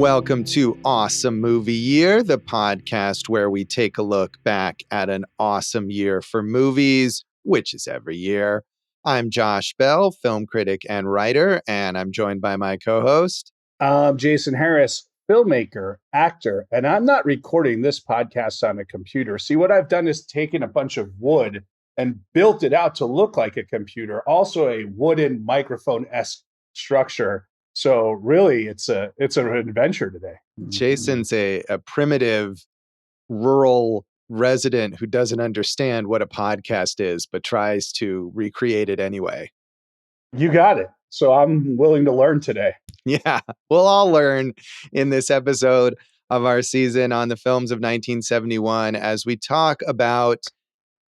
Welcome to Awesome Movie Year, the podcast where we take a look back at an awesome year for movies, which is every year. I'm Josh Bell, film critic and writer, and I'm joined by my co-host. I'm Jason Harris, filmmaker, actor, and I'm not recording this podcast on a computer. See, what I've done is taken a bunch of wood and built it out to look like a computer, also a wooden microphone-esque structure. So really, it's an adventure today. Jason's a primitive, rural resident who doesn't understand what a podcast is, but tries to recreate it anyway. You got it. So I'm willing to learn today. Yeah, we'll all learn in this episode of our season on the films of 1971 as we talk about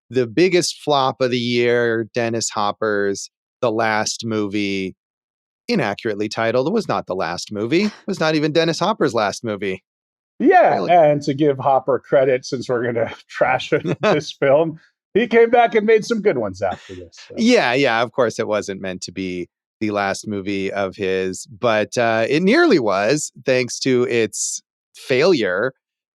the biggest flop of the year, Dennis Hopper's The Last Movie. Inaccurately titled. It was not the last movie. It was not even Dennis Hopper's last movie. Yeah, really. And to give Hopper credit, since we're going to trash this film, he came back and made some good ones after this. So. Yeah. Of course, it wasn't meant to be the last movie of his, but it nearly was, thanks to its failure.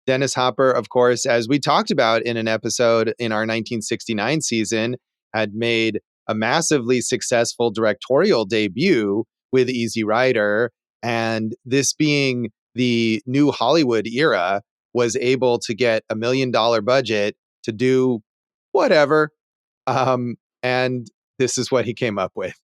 Dennis Hopper, of course, as we talked about in an episode in our 1969 season, had made a massively successful directorial debut with Easy Rider, and this being the new Hollywood era, was able to get $1 million budget to do whatever, and this is what he came up with.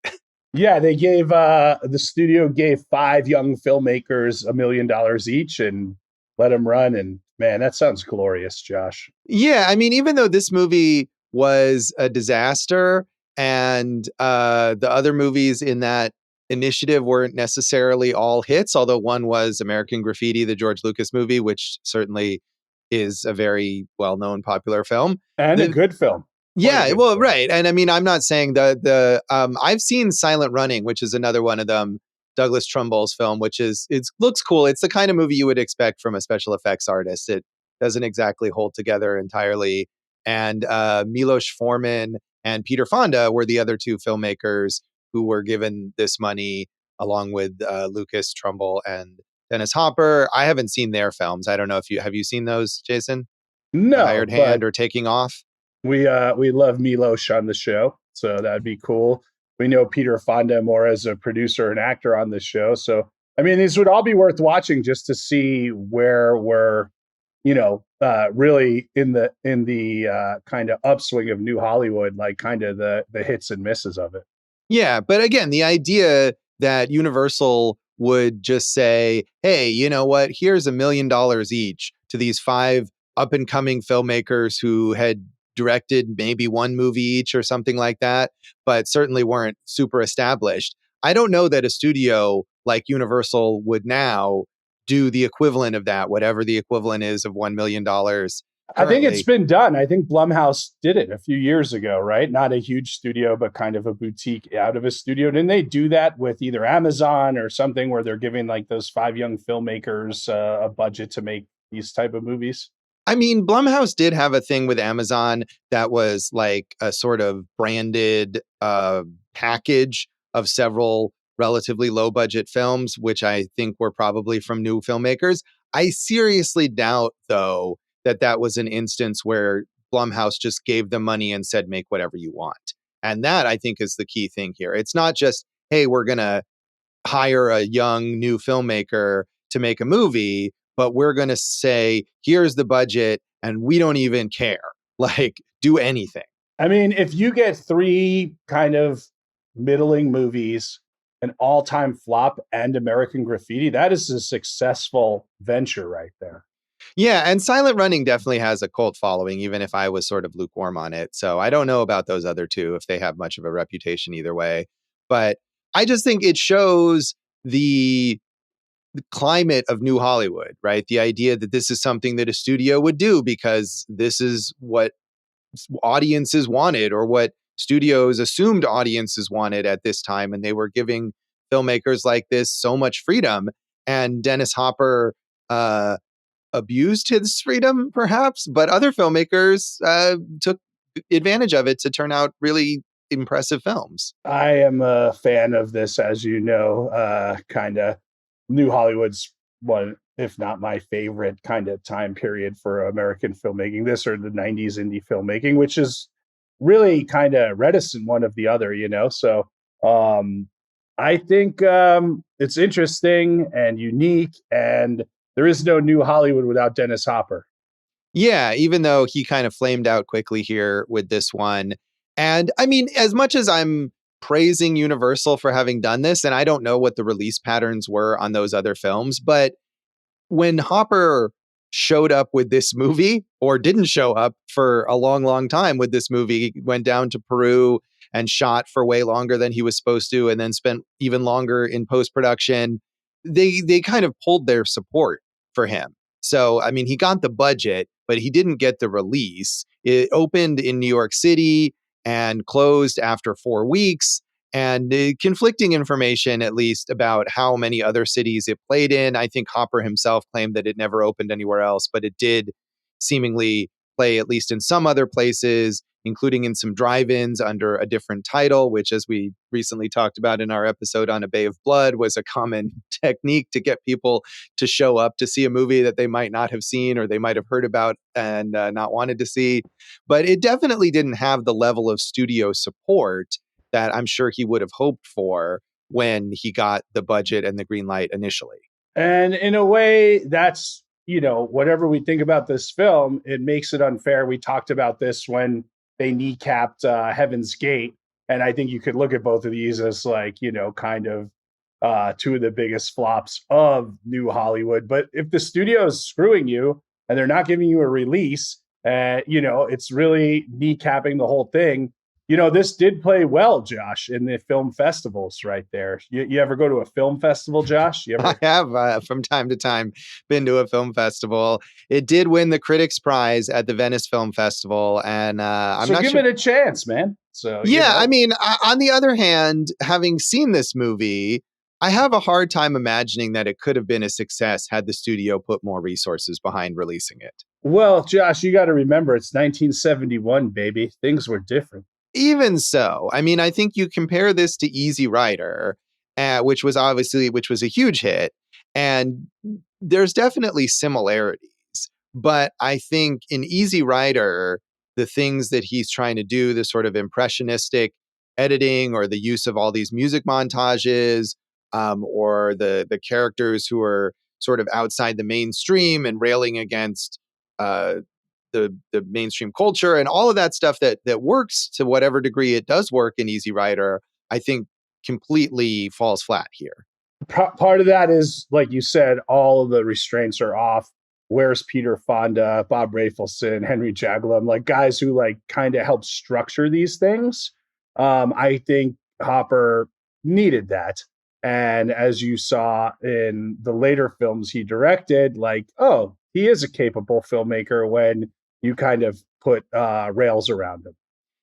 Yeah, they gave the studio gave 5 young filmmakers $1 million each and let them run. And man, that sounds glorious, Josh. Yeah, I mean, even though this movie was a disaster, and the other movies in that initiative weren't necessarily all hits, although one was American Graffiti, the George Lucas movie, which certainly is a very well-known, popular film. And a good film. Yeah, well, right. And I mean, I'm not saying I've seen Silent Running, which is another one of them, Douglas Trumbull's film, which it looks cool. It's the kind of movie you would expect from a special effects artist. It doesn't exactly hold together entirely. And Milos Forman and Peter Fonda were the other two filmmakers who were given this money, along with Lucas, Trumbull, and Dennis Hopper. I haven't seen their films. I don't know if have you seen those, Jason? No, The Hired Hand or Taking Off? We love Milos on the show, so that'd be cool. We know Peter Fonda more as a producer and actor on this show. So, I mean, these would all be worth watching just to see where we're, really in the kind of upswing of new Hollywood, like kind of the hits and misses of it. Yeah, but again, the idea that Universal would just say, hey, you know what, here's $1 million each to these 5 up-and-coming filmmakers who had directed maybe one movie each or something like that, but certainly weren't super established. I don't know that a studio like Universal would now do the equivalent of that, whatever the equivalent is of $1 million. I think it's been done. I think Blumhouse did it a few years ago, right? Not a huge studio, but kind of a boutique out of a studio. Didn't they do that with either Amazon or something where they're giving like those 5 young filmmakers a budget to make these type of movies? I mean, Blumhouse did have a thing with Amazon that was like a sort of branded package of several relatively low budget films, which I think were probably from new filmmakers. I seriously doubt, though, that was an instance where Blumhouse just gave them money and said, make whatever you want. And that, I think, is the key thing here. It's not just, hey, we're going to hire a young new filmmaker to make a movie, but we're going to say, here's the budget and we don't even care. Like, do anything. I mean, if you get 3 kind of middling movies, an all-time flop, and American Graffiti, that is a successful venture right there. Yeah, and Silent Running definitely has a cult following, even if I was sort of lukewarm on it. So I don't know about those other two, if they have much of a reputation either way. But I just think it shows the climate of new Hollywood, right? The idea that this is something that a studio would do because this is what audiences wanted or what studios assumed audiences wanted at this time. And they were giving filmmakers like this so much freedom. And Dennis Hopper abused his freedom, perhaps, but other filmmakers took advantage of it to turn out really impressive films. I am a fan of this, as you know, kind of new Hollywood's one if not my favorite kind of time period for American filmmaking, this or the 90s indie filmmaking, which is really kind of reticent one of the other, you know? So um, I think it's interesting and unique, and there is no new Hollywood without Dennis Hopper. Yeah, even though he kind of flamed out quickly here with this one. And I mean, as much as I'm praising Universal for having done this, and I don't know what the release patterns were on those other films, but when Hopper showed up with this movie or didn't show up for a long, long time with this movie, went down to Peru and shot for way longer than he was supposed to, and then spent even longer in post production. They kind of pulled their support for him. So I mean, he got the budget, but he didn't get the release. It opened in New York City and closed after 4 weeks, and conflicting information, at least, about how many other cities it played in. I think Hopper himself claimed that it never opened anywhere else, but it did seemingly play at least in some other places, including in some drive-ins under a different title, which, as we recently talked about in our episode on A Bay of Blood, was a common technique to get people to show up to see a movie that they might not have seen or they might have heard about and not wanted to see. But it definitely didn't have the level of studio support that I'm sure he would have hoped for when he got the budget and the green light initially. And in a way, that's, you know, whatever we think about this film, it makes it unfair. We talked about this when they kneecapped Heaven's Gate. And I think you could look at both of these as like, you know, kind of two of the biggest flops of new Hollywood. But if the studio is screwing you and they're not giving you a release, you know, it's really kneecapping the whole thing. You know, this did play well, Josh, in the film festivals right there. You ever go to a film festival, Josh? You ever? I have, from time to time, been to a film festival. It did win the Critics' Prize at the Venice Film Festival, and I'm So not give sure. it a chance, man. So, you Yeah, I know, mean, on the other hand, having seen this movie, I have a hard time imagining that it could have been a success had the studio put more resources behind releasing it. well, Josh, you got to remember it's 1971, baby. Things were different. Even so, I mean, I think you compare this to Easy Rider, which was a huge hit, and there's definitely similarities. But I think in Easy Rider, the things that he's trying to do, the sort of impressionistic editing or the use of all these music montages, or the characters who are sort of outside the mainstream and railing against uh, the mainstream culture and all of that stuff that works to whatever degree it does work in Easy Rider, I think completely falls flat here. Part of that is, like you said, all of the restraints are off. Where's Peter Fonda, Bob Rafelson, Henry Jaglom, like guys who like kind of help structure these things. I think Hopper needed that. And as you saw in the later films he directed, like, oh, he is a capable filmmaker when you kind of put rails around him.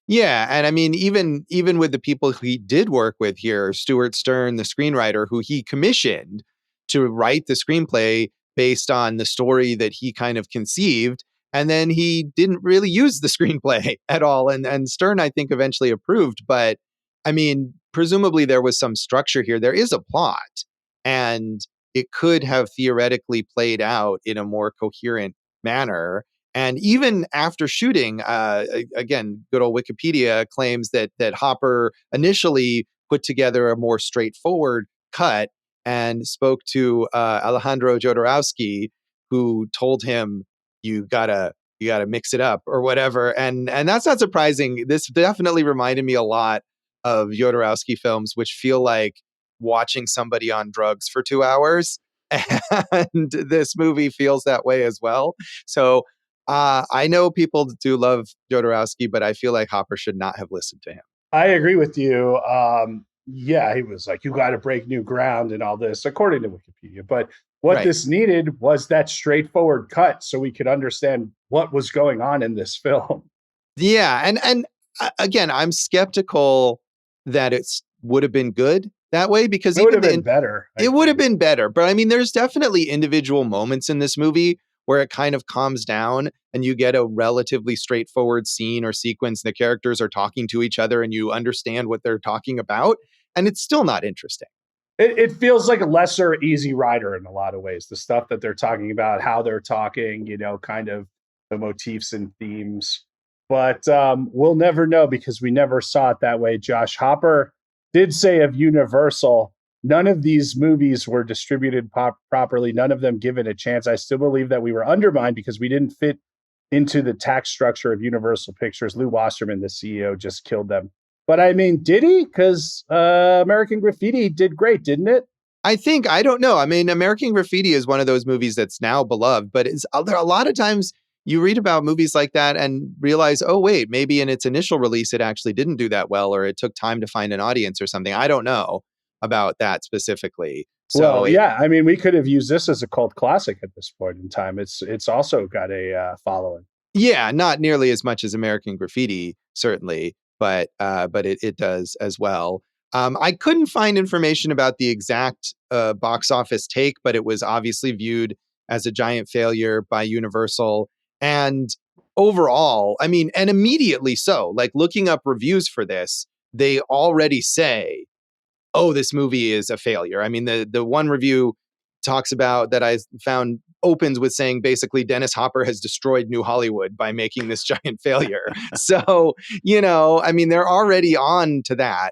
Yeah, and I mean, even with the people who he did work with here, Stuart Stern, the screenwriter, who he commissioned to write the screenplay based on the story that he kind of conceived, and then he didn't really use the screenplay at all. And Stern, I think, eventually approved, but I mean, presumably there was some structure here. There is a plot, and it could have theoretically played out in a more coherent manner. And even after shooting, again, good old Wikipedia claims that Hopper initially put together a more straightforward cut and spoke to Alejandro Jodorowsky, who told him, "You gotta mix it up or whatever." And that's not surprising. This definitely reminded me a lot of Jodorowsky films, which feel like watching somebody on drugs for 2 hours. And this movie feels that way as well. So I know people do love Jodorowsky, but I feel like Hopper should not have listened to him. I agree with you. Yeah, he was like, you got to break new ground and all this, according to Wikipedia. But what Right. this needed was that straightforward cut so we could understand what was going on in this film. Yeah, and again, I'm skeptical that it's would have been good that way because It would even have been better, I it would have think. been better. But I mean, there's definitely individual moments in this movie where it kind of calms down and you get a relatively straightforward scene or sequence. And the characters are talking to each other and you understand what they're talking about, and it's still not interesting. it feels like a lesser Easy Rider in a lot of ways. The stuff that they're talking about, how they're talking, kind of the motifs and themes. But we'll never know because we never saw it that way. Josh Hopper did say of Universal, none of these movies were distributed properly, none of them given a chance. I still believe that we were undermined because we didn't fit into the tax structure of Universal Pictures. Lou Wasserman, the CEO, just killed them. But I mean, did he? Because American Graffiti did great, didn't it? I don't know. I mean, American Graffiti is one of those movies that's now beloved, but there are a lot of times you read about movies like that and realize, oh, wait, maybe in its initial release, it actually didn't do that well, or it took time to find an audience or something. I don't know about that specifically. Well, yeah. I mean, we could have used this as a cult classic at this point in time. It's also got a following. Yeah, not nearly as much as American Graffiti, certainly, but it does as well. I couldn't find information about the exact box office take, but it was obviously viewed as a giant failure by Universal. And overall, I mean, and immediately so, like looking up reviews for this, they already say, oh, this movie is a failure. I mean, the one review talks about that I found opens with saying basically Dennis Hopper has destroyed New Hollywood by making this giant failure. So, I mean, they're already on to that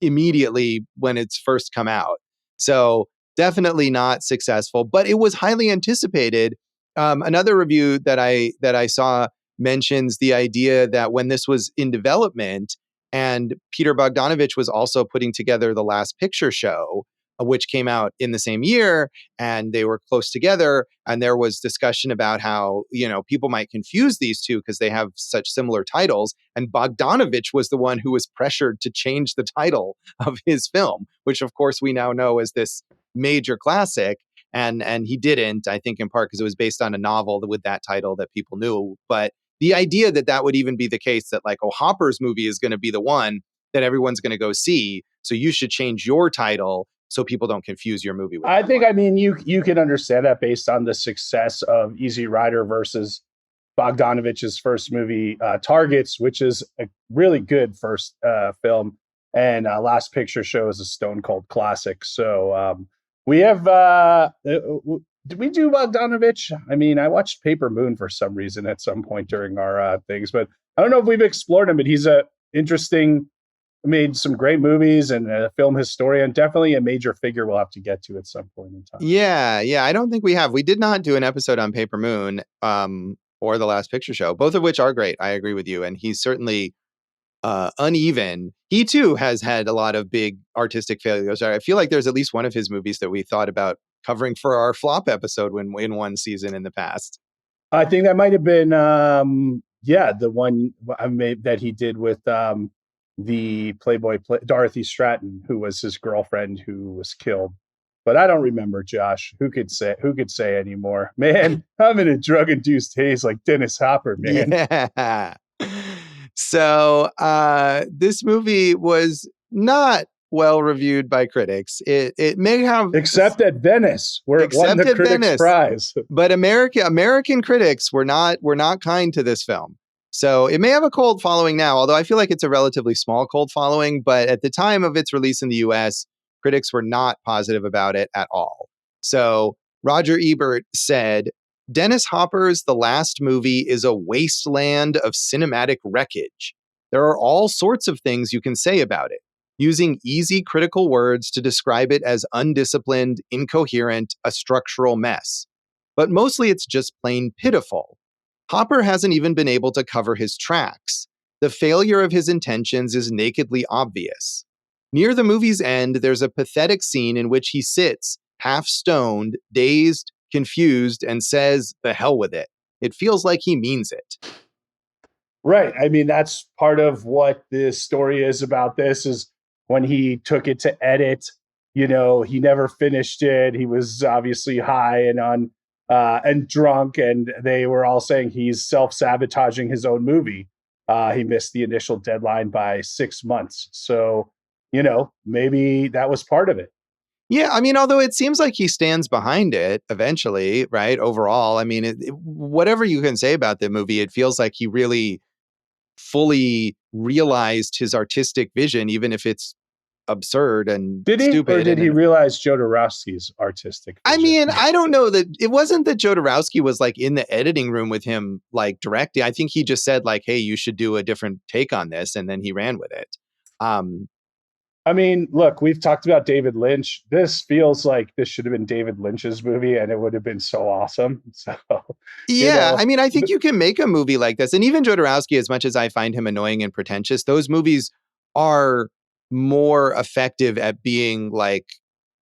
immediately when it's first come out. So definitely not successful, but it was highly anticipated. Another review that I saw mentions the idea that when this was in development, and Peter Bogdanovich was also putting together the Last Picture Show, which came out in the same year, and they were close together. And there was discussion about how, people might confuse these two because they have such similar titles. And Bogdanovich was the one who was pressured to change the title of his film, which of course we now know as this major classic. And he didn't, I think in part because it was based on a novel with that title that people knew. But the idea that would even be the case, that like, oh, Hopper's movie is going to be the one that everyone's going to go see, so you should change your title so people don't confuse your movie with I think, I mean, you can understand that based on the success of Easy Rider versus Bogdanovich's first movie, Targets, which is a really good first film, and Last Picture Show is a stone cold classic. So we have did we do Bogdanovich? I mean, I watched Paper Moon for some reason at some point during our things, but I don't know if we've explored him. But he's a interesting, made some great movies and a film historian. Definitely a major figure we'll have to get to at some point in time. Yeah, I don't think we have. We did not do an episode on Paper Moon or The Last Picture Show, both of which are great. I agree with you. And he's certainly uneven. He too has had a lot of big artistic failures. I feel like there's at least one of his movies that we thought about covering for our flop episode in one season in the past. I think that might have been the one that he did with the Playboy Dorothy Stratton, who was his girlfriend who was killed. But I don't remember, Josh. Who could say anymore? Man, I'm in a drug-induced haze like Dennis Hopper, man. Yeah. So this movie was not well reviewed by critics. It may have, except at Venice, where it won the Critics' Prize. But American critics were not kind to this film. So it may have a cult following now, although I feel like it's a relatively small cult following. But at the time of its release in the US, critics were not positive about it at all. So Roger Ebert said, Dennis Hopper's The Last Movie is a wasteland of cinematic wreckage. There are all sorts of things you can say about it, using easy critical words to describe it as undisciplined, incoherent, a structural mess. But mostly it's just plain pitiful. Hopper hasn't even been able to cover his tracks. The failure of his intentions is nakedly obvious. Near the movie's end, there's a pathetic scene in which he sits, half stoned, dazed, confused, and says, the hell with it. It feels like he means it. Right. I mean, that's part of what the story is about this, is when he took it to edit, he never finished it. He was obviously high and on and drunk, and they were all saying he's self-sabotaging his own movie. He missed the initial deadline by 6 months. So, maybe that was part of it. Yeah, I mean, although it seems like he stands behind it eventually, right? Overall, I mean, whatever you can say about the movie, it feels like he really fully realized his artistic vision, even if it's absurd and Did he? stupid. Or did he realize Jodorowsky's artistic vision? I mean, I don't know that it wasn't that Jodorowsky was like in the editing room with him, like directing. I think he just said like, hey, you should do a different take on this. And then he ran with it. I mean, look, we've talked about David Lynch. This feels like this should have been David Lynch's movie and it would have been so awesome. So, yeah, I mean, I think you can make a movie like this. And even Jodorowsky, as much as I find him annoying and pretentious, those movies are more effective at being like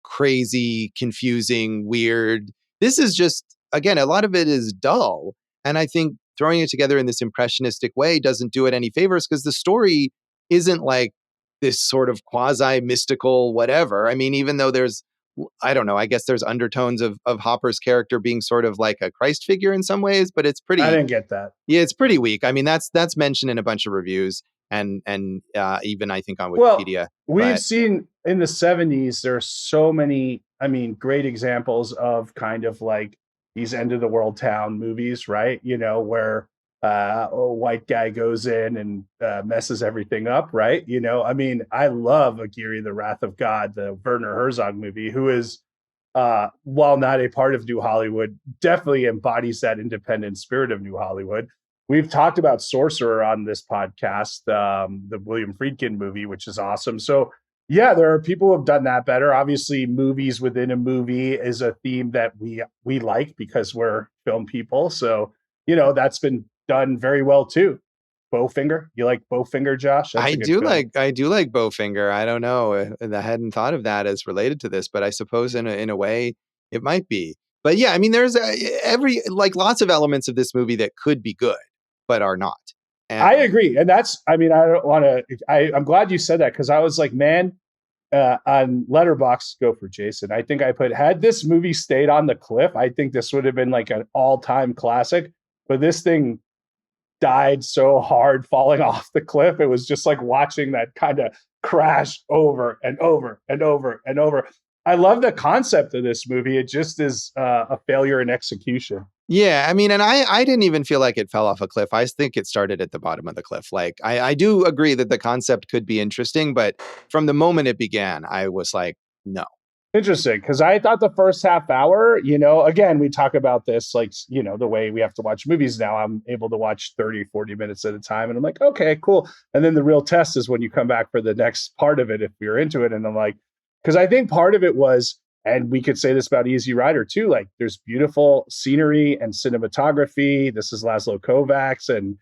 crazy, confusing, weird. This is just, again, a lot of it is dull. And I think throwing it together in this impressionistic way doesn't do it any favors because the story isn't like this sort of quasi mystical whatever. I mean, even though there's, I don't know, I guess there's undertones of Hopper's character being sort of like a Christ figure in some ways, but it's pretty. I didn't get that. Yeah, it's pretty weak. I mean, that's mentioned in a bunch of reviews and even I think on Wikipedia. Well, we've seen in the 70s, there are so many, I mean, great examples of kind of like these end of the world town movies, right? You know, where a white guy goes in and messes everything up, right? You know, I mean, I love Aguirre, The Wrath of God, the Werner Herzog movie, who is, while not a part of New Hollywood, definitely embodies that independent spirit of New Hollywood. We've talked about Sorcerer on this podcast, the William Friedkin movie, which is awesome. So yeah, there are people who have done that better. Obviously, movies within a movie is a theme that we like because we're film people. So, you know, that's been done very well too. Bowfinger, you like Bowfinger, Josh? I do like Bowfinger. I don't know. I hadn't thought of that as related to this, but I suppose in a way it might be. But yeah, I mean, there's lots of elements of this movie that could be good, but are not. And I agree, and that's. I mean, I don't want to. I'm glad you said that because I was like, man, on Letterboxd, go for Jason. I think I put had this movie stayed on the cliff, I think this would have been like an all-time classic. But this thing died so hard falling off the cliff. It was just like watching that kind of crash over and over and over and over. I love the concept of this movie. It just is a failure in execution. Yeah, I mean, and I didn't even feel like it fell off a cliff. I think it started at the bottom of the cliff. Like, I do agree that the concept could be interesting, but from the moment it began, I was like, no. Interesting, because I thought the first half hour, you know, again, we talk about this, like, you know, the way we have to watch movies now. I'm able to watch 30, 40 minutes at a time. And I'm like, okay, cool. And then the real test is when you come back for the next part of it, if you're into it. And I'm like, because I think part of it was, and we could say this about Easy Rider too, like there's beautiful scenery and cinematography. This is Laszlo Kovacs. And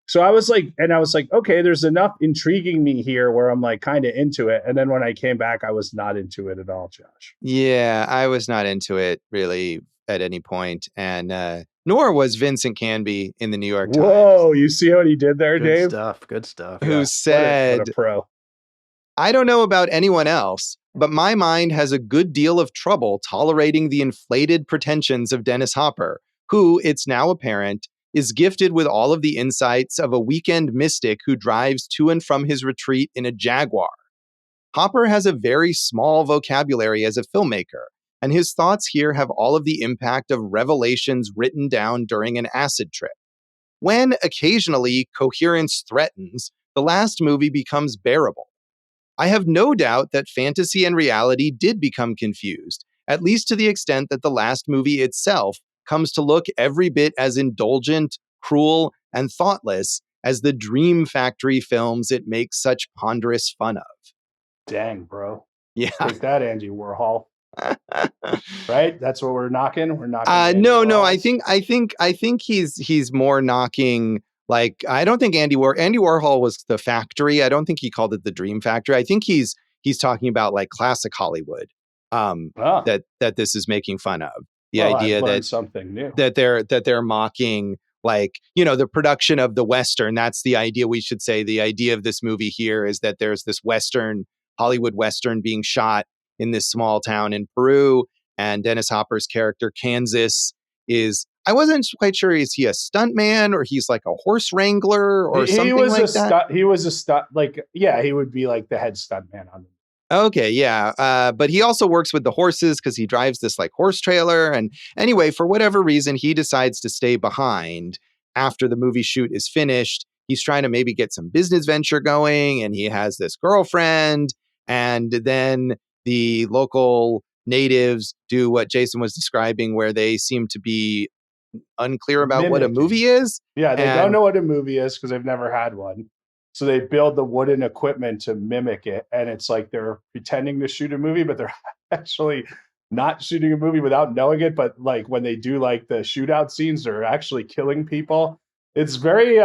so I was like, okay, there's enough intriguing me here where I'm like kind of into it. And then when I came back, I was not into it at all, Josh. Yeah, I was not into it really at any point. And nor was Vincent Canby in the New York Times. Whoa, you see what he did there, Dave? Good stuff. Who said, what a pro. I don't know about anyone else, but my mind has a good deal of trouble tolerating the inflated pretensions of Dennis Hopper, who, it's now apparent, is gifted with all of the insights of a weekend mystic who drives to and from his retreat in a Jaguar. Hopper has a very small vocabulary as a filmmaker, and his thoughts here have all of the impact of revelations written down during an acid trip. When occasionally coherence threatens, the last movie becomes bearable. I have no doubt that fantasy and reality did become confused, at least to the extent that the last movie itself comes to look every bit as indulgent, cruel, and thoughtless as the Dream Factory films it makes such ponderous fun of. Dang, bro. Yeah. Take that, Andy Warhol. Right? That's what we're knocking. We're knocking. No. I think he's more knocking. Like, I don't think Andy Warhol was the factory. I don't think he called it the Dream Factory. I think he's talking about like classic Hollywood. That this is making fun of. The idea that something new. that they're mocking, like, you know, the production of the Western. That's the idea. We should say the idea of this movie here is that there's this Hollywood Western being shot in this small town in Peru, and Dennis Hopper's character Kansas is, I wasn't quite sure, is he a stuntman or he's like a horse wrangler or something like that? He was a stunt, like, yeah, he would be like the head stuntman on it. Okay, yeah. But he also works with the horses because he drives this like horse trailer. And anyway, for whatever reason, he decides to stay behind after the movie shoot is finished. He's trying to maybe get some business venture going, and he has this girlfriend. And then the local natives do what Jason was describing, where they seem to be unclear about what a Mimicking. movie is. Yeah, they don't And know what a movie is because they've never had one. So they build the wooden equipment to mimic it. And it's like they're pretending to shoot a movie, but they're actually not shooting a movie without knowing it. But like when they do like the shootout scenes, they're actually killing people. It's very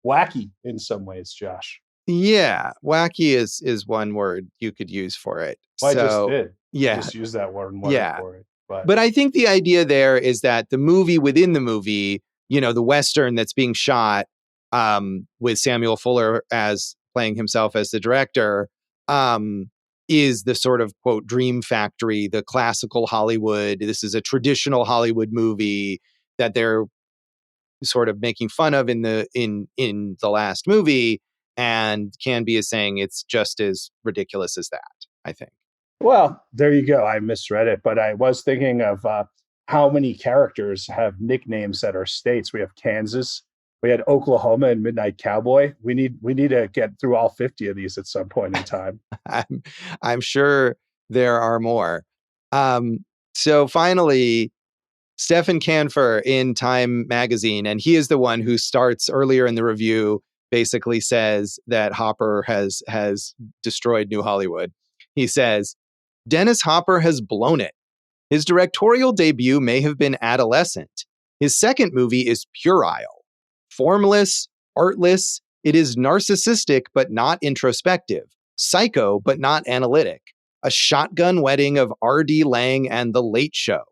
wacky in some ways, Josh. yeah, wacky is one word you could use for it. Well, I just So did. I yeah, just used that word yeah. for it. But But I think the idea there is that the movie within the movie, the Western that's being shot, with Samuel Fuller as playing himself as the director, is the sort of quote dream factory, the classical Hollywood. This is a traditional Hollywood movie that they're sort of making fun of in the last movie, and Canby is saying it's just as ridiculous as that, I think. well, there you go. I misread it, but I was thinking of how many characters have nicknames that are states. We have Kansas, we had Oklahoma and Midnight Cowboy. We need to get through all 50 of these at some point in time. I'm sure there are more. So finally, Stefan Canfer in Time magazine, and he is the one who starts earlier in the review, basically says that Hopper has destroyed New Hollywood. He says, Dennis Hopper has blown it. His directorial debut may have been adolescent. His second movie is puerile. Formless, artless, it is narcissistic but not introspective. Psycho but not analytic. A shotgun wedding of R.D. Lang and The Late Show.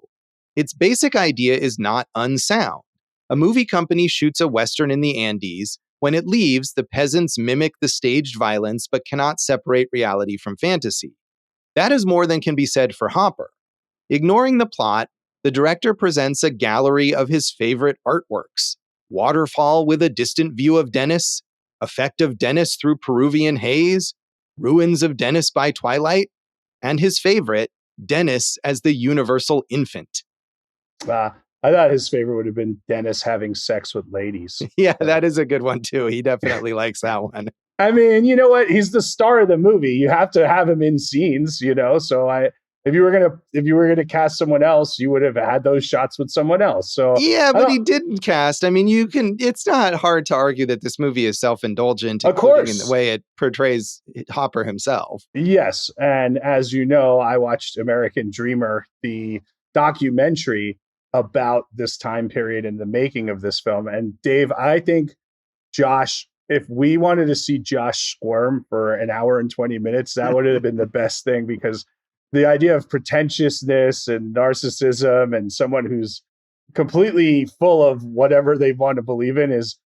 Its basic idea is not unsound. A movie company shoots a Western in the Andes. When it leaves, the peasants mimic the staged violence but cannot separate reality from fantasy. That is more than can be said for Hopper. Ignoring the plot, the director presents a gallery of his favorite artworks. Waterfall with a distant view of Dennis, effect of Dennis through Peruvian haze, ruins of Dennis by twilight, and his favorite, Dennis as the universal infant. I thought his favorite would have been Dennis having sex with ladies. Yeah, that is a good one too. He definitely likes that one. I mean, you know what? He's the star of the movie. You have to have him in scenes, So if you were gonna cast someone else, you would have had those shots with someone else. So yeah, but he didn't cast. I mean, it's not hard to argue that this movie is self-indulgent, of course, in the way it portrays Hopper himself. Yes, and as you know, I watched American Dreamer, the documentary about this time period and the making of this film. And Dave, I think Josh, if we wanted to see Josh squirm for an hour and 20 minutes, that would have been the best thing, because the idea of pretentiousness and narcissism and someone who's completely full of whatever they want to believe in is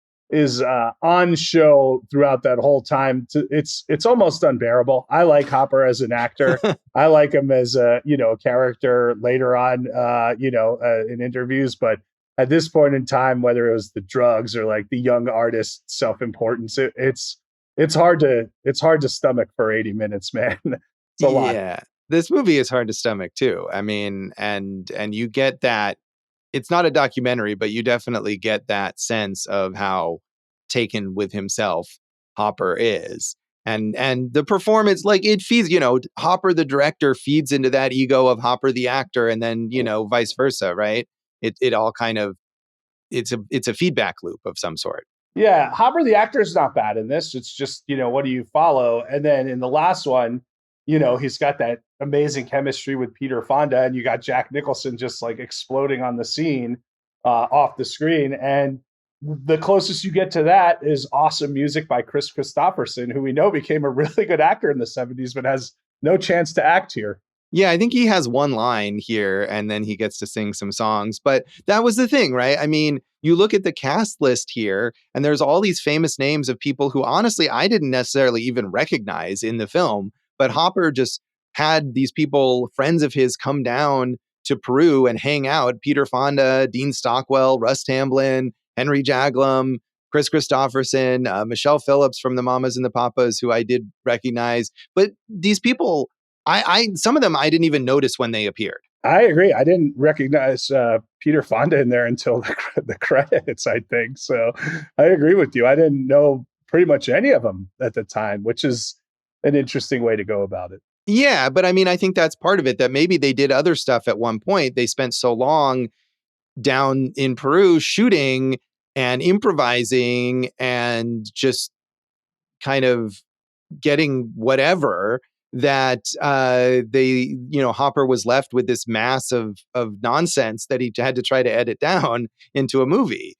on show throughout that whole time. It's almost unbearable. I like Hopper as an actor. I like him as a character later on in interviews, but at this point in time, whether it was the drugs or like the young artist self-importance, it's hard to stomach for 80 minutes, man. It's a lot. Yeah. This movie is hard to stomach too. I mean, and you get that it's not a documentary, but you definitely get that sense of how taken with himself Hopper is. And the performance, like it feeds, Hopper the director feeds into that ego of Hopper the actor, and then, vice versa, right? It all kind of it's a feedback loop of some sort. Yeah, Hopper the actor is not bad in this. It's just, what do you follow? And then in the last one, he's got that amazing chemistry with Peter Fonda, and you got Jack Nicholson just like exploding on the scene off the screen. And the closest you get to that is awesome music by Chris Christopherson, who we know became a really good actor in the 70s, but has no chance to act here. Yeah, I think he has one line here and then he gets to sing some songs. But that was the thing, right? I mean, you look at the cast list here and there's all these famous names of people who honestly I didn't necessarily even recognize in the film. But Hopper just had these people, friends of his, come down to Peru and hang out. Peter Fonda, Dean Stockwell, Russ Tamblyn, Henry Jaglom, Chris Christopherson, Michelle Phillips from the Mamas and the Papas, who I did recognize. But these people, some of them I didn't even notice when they appeared. I agree. I didn't recognize Peter Fonda in there until the credits, I think. So I agree with you. I didn't know pretty much any of them at the time, which is an interesting way to go about it. Yeah, but I mean, I think that's part of it, that maybe they did other stuff at one point. They spent so long down in Peru shooting and improvising and just kind of getting whatever, that Hopper was left with this mass of nonsense that he had to try to edit down into a movie.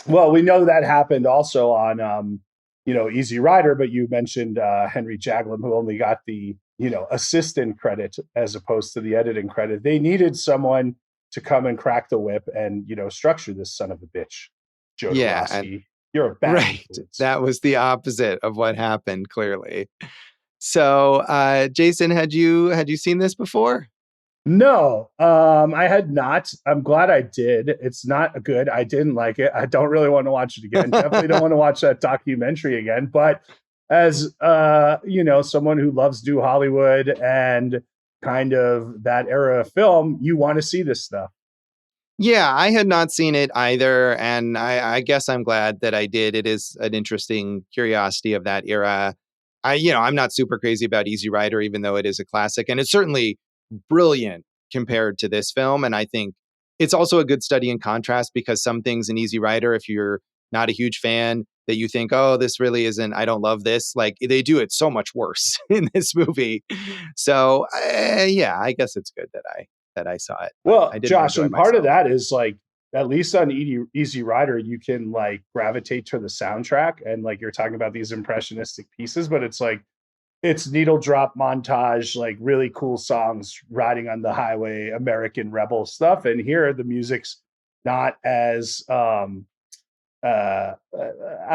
Well, we know that happened also on, Easy Rider, but you mentioned Henry Jaglom, who only got the, assistant credit as opposed to the editing credit. They needed someone to come and crack the whip and, structure this son of a bitch. Jodorowsky, you're a bad right. influence. That was the opposite of what happened, clearly. So, Jason, had you seen this before? No, I had not. I'm glad I did. It's not good. I didn't like it. I don't really want to watch it again. Definitely don't want to watch that documentary again. But as someone who loves New Hollywood and kind of that era of film, you want to see this stuff. Yeah, I had not seen it either, and I guess I'm glad that I did. It is an interesting curiosity of that era. I'm not super crazy about Easy Rider, even though it is a classic, and it's certainly brilliant compared to this film. And I think it's also a good study in contrast, because some things in Easy Rider, if you're not a huge fan, that you think, oh, this really isn't, I don't love this, like they do it so much worse in this movie. So yeah, I guess it's good that I saw it. Well, I didn't Josh, enjoy and part of myself. that is like, at least on Easy Rider, you can like gravitate to the soundtrack, and like you're talking about these impressionistic pieces, but it's like, it's needle drop montage, like really cool songs, riding on the highway, American Rebel stuff. And here the music's not as I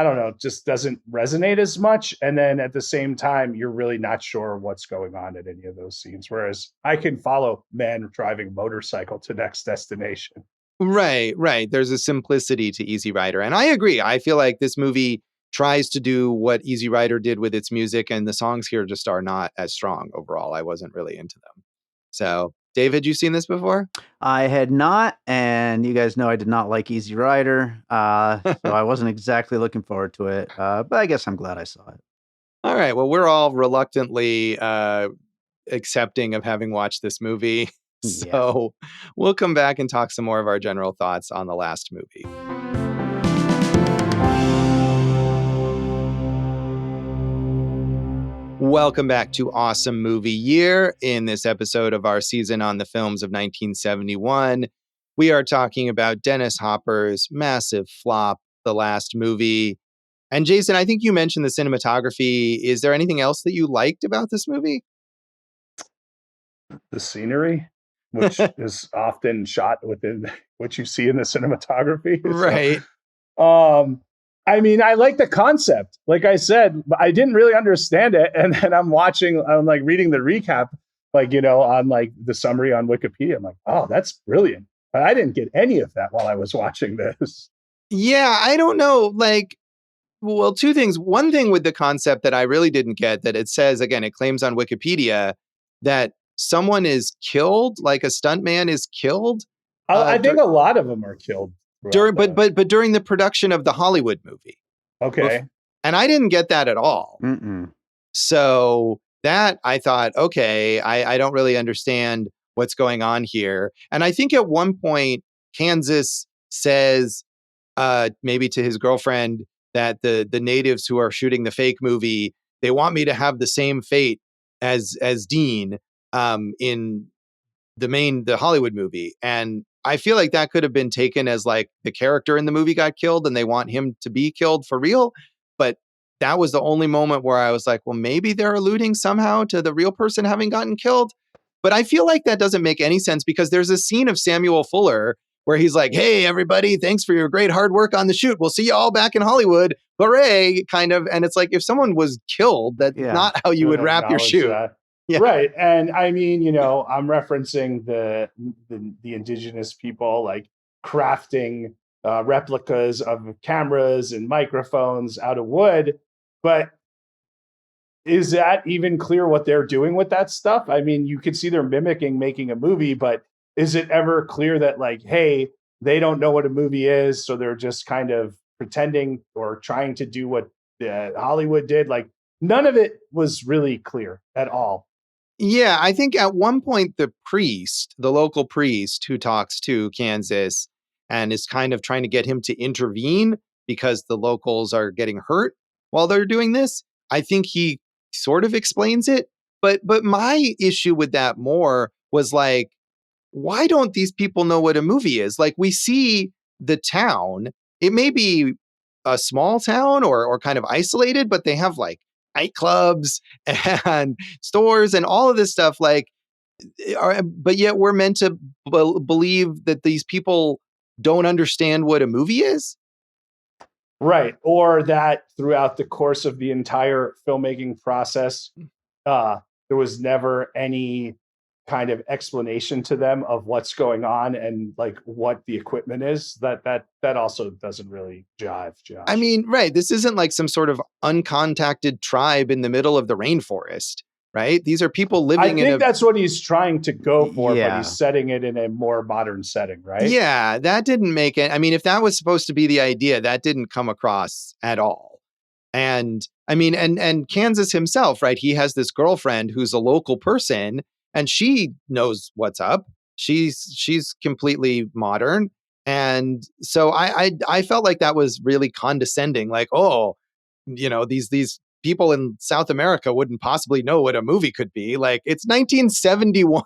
don't know, just doesn't resonate as much. And then at the same time, you're really not sure what's going on at any of those scenes. Whereas I can follow man driving motorcycle to next destination. Right. There's a simplicity to Easy Rider. And I agree. I feel like this movie tries to do what Easy Rider did with its music, and the songs here just are not as strong overall. I wasn't really into them. So, David, you seen this before? I had not, and you guys know I did not like Easy Rider, so I wasn't exactly looking forward to it, but I guess I'm glad I saw it. All right. Well, we're all reluctantly accepting of having watched this movie. So we'll come back and talk some more of our general thoughts on the last movie. Welcome back to Awesome Movie Year. In this episode of our season on the films of 1971, we are talking about Dennis Hopper's massive flop, The Last Movie. And Jason, I think you mentioned the cinematography. Is there anything else that you liked about this movie? The scenery, which is often shot within what you see in the cinematography. Right. So, I mean, I like the concept. Like I said, I didn't really understand it. And then I'm like reading the recap, like, on like the summary on Wikipedia. I'm like, oh, that's brilliant. But I didn't get any of that while I was watching this. Yeah, I don't know. Like, well, two things. One thing with the concept that I really didn't get, that it says, again, it claims on Wikipedia that someone is killed, like a stuntman is killed. I think a lot of them are killed. During during the production of the Hollywood movie. Okay. And I didn't get that at all. Mm-mm. So that I thought, okay, I don't really understand what's going on here. And I think at one point, Kansas says maybe to his girlfriend that the natives who are shooting the fake movie, they want me to have the same fate as Dean in the Hollywood movie. And I feel like that could have been taken as like the character in the movie got killed and they want him to be killed for real. But that was the only moment where I was like, well, maybe they're alluding somehow to the real person having gotten killed. But I feel like that doesn't make any sense, because there's a scene of Samuel Fuller where he's like, hey, everybody, thanks for your great hard work on the shoot. We'll see you all back in Hollywood. Hooray, kind of. And it's like, if someone was killed, that's not how you would wrap your shoot. Yeah. Right. And I mean, I'm referencing the indigenous people, like crafting replicas of cameras and microphones out of wood. But is that even clear what they're doing with that stuff? I mean, you could see they're mimicking making a movie, but is it ever clear that, like, hey, they don't know what a movie is, so they're just kind of pretending or trying to do what Hollywood did? Like, none of it was really clear at all. Yeah, I think at one point the local priest who talks to Kansas and is kind of trying to get him to intervene because the locals are getting hurt while they're doing this. I think he sort of explains it, but my issue with that more was like, why don't these people know what a movie is? Like, we see the town. It may be a small town or kind of isolated, but they have like nightclubs and stores and all of this stuff. Like, but yet we're meant to believe that these people don't understand what a movie is. Right. Or that throughout the course of the entire filmmaking process, there was never any kind of explanation to them of what's going on and like what the equipment is. That also doesn't really jive, Josh. I mean, right. This isn't like some sort of uncontacted tribe in the middle of the rainforest, right? These are people living in I think that's what he's trying to go for, Yeah. but he's setting it in a more modern setting, right? Yeah, that didn't make it. I mean, if that was supposed to be the idea, that didn't come across at all. And I mean, and Kansas himself, right? He has this girlfriend who's a local person and she knows what's up. She's completely modern. And so I felt like that was really condescending, like, oh, these people in South America wouldn't possibly know what a movie could be. Like, it's 1971.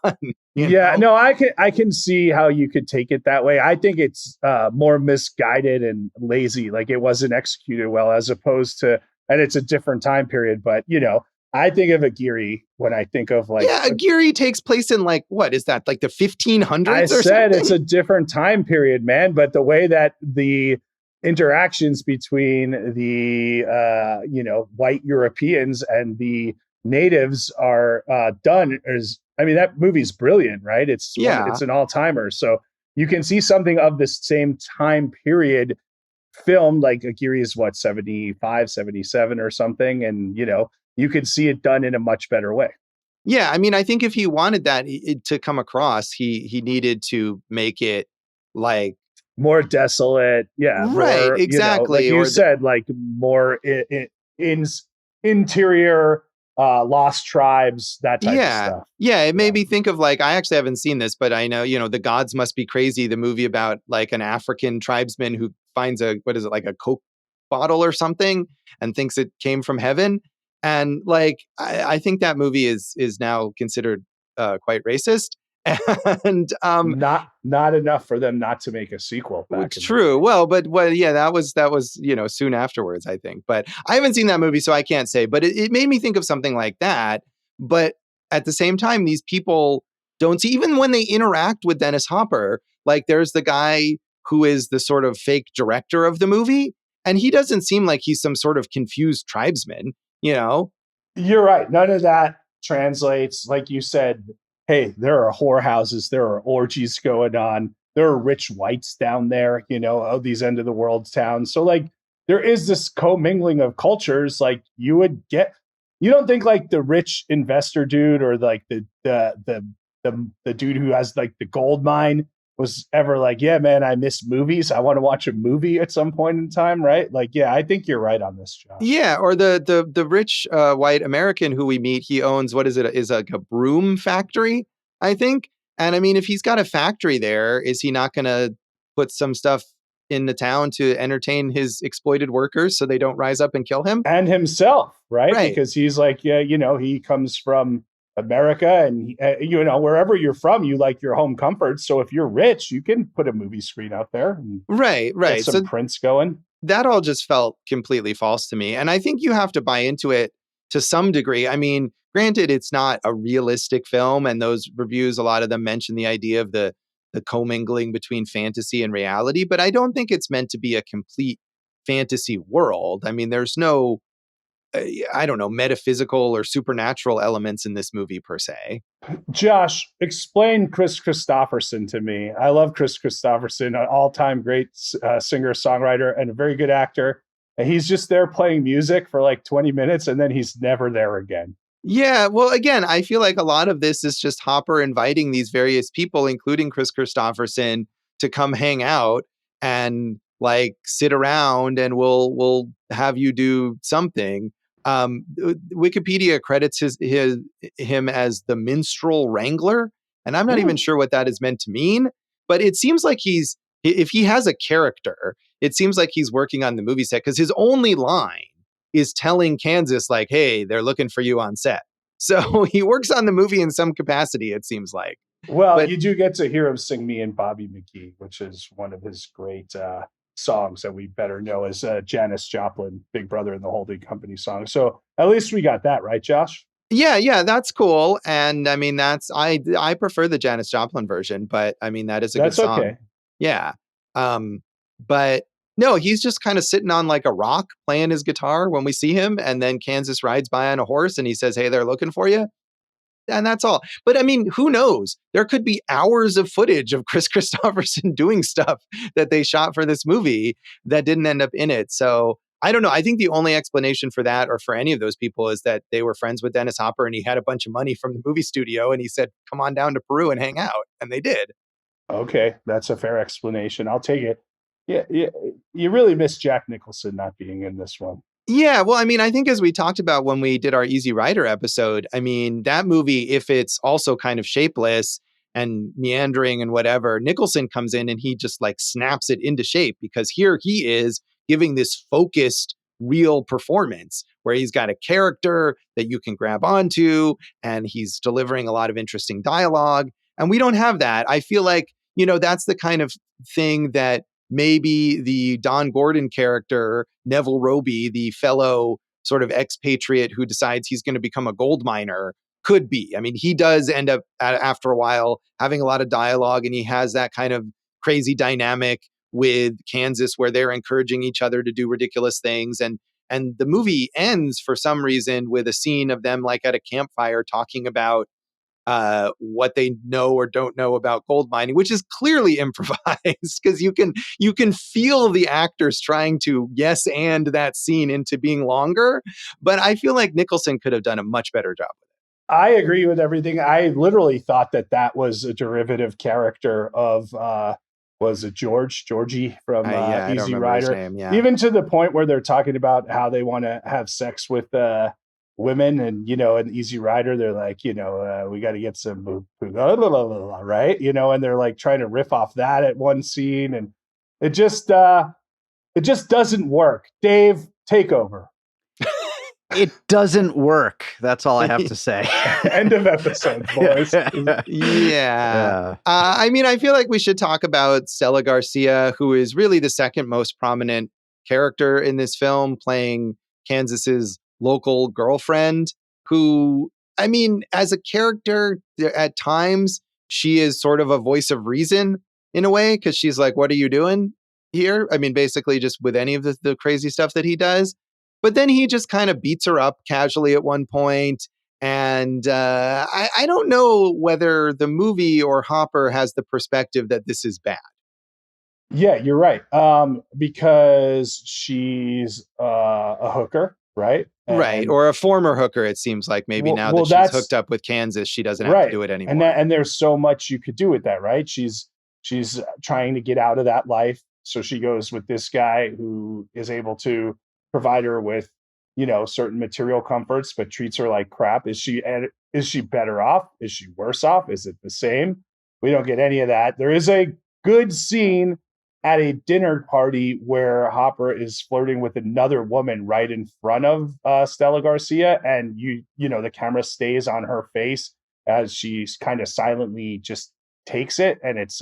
Yeah, no, I can see how you could take it that way. I think it's more misguided and lazy. Like, it wasn't executed well, as opposed to, and it's a different time period. But I think of Aguirre when I think of like, yeah, Aguirre takes place in like, what is that, like the 1500s? I or said something? it's a different time period, man. But the way that the interactions between the white Europeans and the natives are done is, I mean, that movie's brilliant, right? It's an all-timer. So you can see something of this same time period filmed, like Aguirre is 75, 77 or something. And, you can see it done in a much better way. Yeah, I mean, I think if he wanted that to come across, he needed to make it like more desolate. Yeah. Right, More, exactly. like you said, like more in interior, lost tribes, that type of stuff. Yeah, it made me think of like, I actually haven't seen this, but I know, The Gods Must Be Crazy, the movie about like an African tribesman who finds like a Coke bottle or something and thinks it came from heaven. And like, I think that movie is now considered quite racist. And not enough for them not to make a sequel. It's true. Well, yeah, that was soon afterwards, I think. But I haven't seen that movie, so I can't say. But it made me think of something like that. But at the same time, these people don't see, even when they interact with Dennis Hopper, like there's the guy who is the sort of fake director of the movie, and he doesn't seem like he's some sort of confused tribesman. You're right. None of that translates. Like you said, hey, there are whorehouses, there are orgies going on, there are rich whites down there, of these end of the world towns. So like there is this commingling of cultures. Like you don't think like the rich investor dude or like the dude who has like the gold mine was ever like, yeah, man, I miss movies. I want to watch a movie at some point in time, right? Like, yeah, I think you're right on this, Josh. Yeah, or the rich white American who we meet, he owns, what is it? Is like a broom factory, I think. And I mean, if he's got a factory there, is he not going to put some stuff in the town to entertain his exploited workers so they don't rise up and kill him? And himself, right? Because he's like, yeah, he comes from America, and wherever you're from, you like your home comforts. So if you're rich, you can put a movie screen out there, and right. Get some prints going. That all just felt completely false to me, and I think you have to buy into it to some degree. I mean, granted, it's not a realistic film, and those reviews, a lot of them mention the idea of the commingling between fantasy and reality, but I don't think it's meant to be a complete fantasy world. I mean, there's no I don't know, metaphysical or supernatural elements in this movie per se. Josh, explain Chris Christopherson to me. I love Chris Christopherson, an all-time great singer-songwriter and a very good actor. And he's just there playing music for like 20 minutes and then he's never there again. Yeah, well, again, I feel like a lot of this is just Hopper inviting these various people, including Chris Christopherson, to come hang out and like sit around and we'll have you do something. Wikipedia credits him as the minstrel wrangler, and I'm not even sure what that is meant to mean. But it seems like if he has a character, it seems like he's working on the movie set because his only line is telling Kansas like, "Hey, they're looking for you on set." So he works on the movie in some capacity, it seems like. Well, But you do get to hear him sing "Me and Bobby McGee," which is one of his great songs that we better know as Janis Joplin, Big Brother and the Holding Company song. So at least we got that right, Josh. yeah, that's cool. And I mean, I prefer the Janis Joplin version, but I mean, that is a good That's song. okay. Yeah. But no, he's just kind of sitting on like a rock playing his guitar when we see him. And then Kansas rides by on a horse and he says, "Hey, they're looking for you." And that's all. But I mean, who knows? There could be hours of footage of Chris Christopherson doing stuff that they shot for this movie that didn't end up in it. So I don't know. I think the only explanation for that or for any of those people is that they were friends with Dennis Hopper and he had a bunch of money from the movie studio and he said, "Come on down to Peru and hang out." And they did. Okay, that's a fair explanation. I'll take it. Yeah, you really miss Jack Nicholson not being in this one. Yeah, well, I mean, I think as we talked about when we did our Easy Rider episode, I mean, that movie, if it's also kind of shapeless and meandering and whatever, Nicholson comes in and he just like snaps it into shape because here he is giving this focused, real performance where he's got a character that you can grab onto and he's delivering a lot of interesting dialogue. And we don't have that. I feel like, that's the kind of thing that maybe the Don Gordon character, Neville Roby, the fellow sort of expatriate who decides he's going to become a gold miner, could be. I mean, he does end up after a while having a lot of dialogue and he has that kind of crazy dynamic with Kansas where they're encouraging each other to do ridiculous things. And the movie ends for some reason with a scene of them like at a campfire talking about what they know or don't know about gold mining, which is clearly improvised because you can feel the actors trying to yes and that scene into being longer. But I feel like Nicholson could have done a much better job with it. I agree with everything. I literally thought that was a derivative character of was it Georgie from I don't Easy remember his Rider? name. Yeah. Even to the point where they're talking about how they want to have sex with women, and in Easy Rider, they're like, we got to get some right, and they're like trying to riff off that at one scene, and it just doesn't work. Dave, take over. It doesn't work. That's all I have to say. End of episode, boys. Yeah. I mean, I feel like we should talk about Stella Garcia, who is really the second most prominent character in this film, playing Kansas's local girlfriend, who, I mean, as a character, at times, she is sort of a voice of reason in a way, because she's like, "What are you doing here?" I mean, basically just with any of the crazy stuff that he does. But then he just kind of beats her up casually at one point. And I don't know whether the movie or Hopper has the perspective that this is bad. Yeah, you're right. Because she's a hooker, right? Right. Or a former hooker, it seems like maybe now that she's hooked up with Kansas, she doesn't have to do it anymore. And there's so much you could do with that, right? She's trying to get out of that life. So she goes with this guy who is able to provide her with, certain material comforts, but treats her like crap. Is she better off? Is she worse off? Is it the same? We don't get any of that. There is a good scene at a dinner party where Hopper is flirting with another woman right in front of Stella Garcia, and the camera stays on her face as she's kind of silently just takes it, and it's